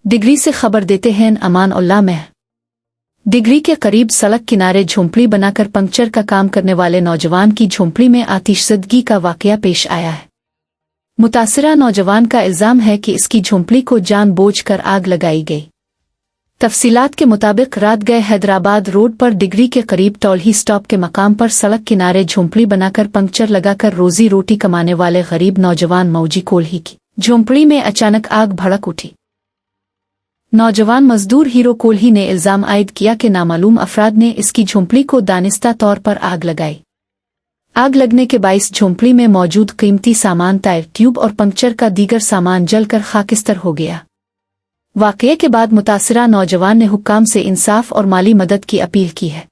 Degree से खबर देते हैं अमान उल्लाह में। डिग्री के करीब सड़क किनारे झोंपड़ी बनाकर पंक्चर का काम करने वाले नौजवान की झोंपड़ी में आतिशज़दगी का वाकया पेश आया है। मुतासिरा नौजवान का इल्जाम है कि इसकी झोंपड़ी को जानबूझकर आग लगाई गई। तफसीलात के मुताबिक रात गए हैदराबाद रोड पर डिग्री के करीब टोल्ही स्टॉप के मकाम पर सड़क किनारे झोंपड़ी बनाकर पंक्चर लगाकर रोजी रोटी कमाने वाले गरीब नौजवान मौजी कोल्ही की झोंपड़ी में अचानक आग भड़क उठी। नौजवान मजदूर हीरो कोल्ही ने इल्जाम आयद किया कि नामालूम अफराद ने इसकी झोंपड़ी को दानिस्ता तौर पर आग लगाई। आग लगने के बाइस झोंपड़ी में मौजूद कीमती सामान, टायर, ट्यूब और पंक्चर का दीगर सामान जलकर खाकिस्तर हो गया। वाकये के बाद मुतासिरा नौजवान ने हुक्काम से इंसाफ और माली मदद की अपील की है।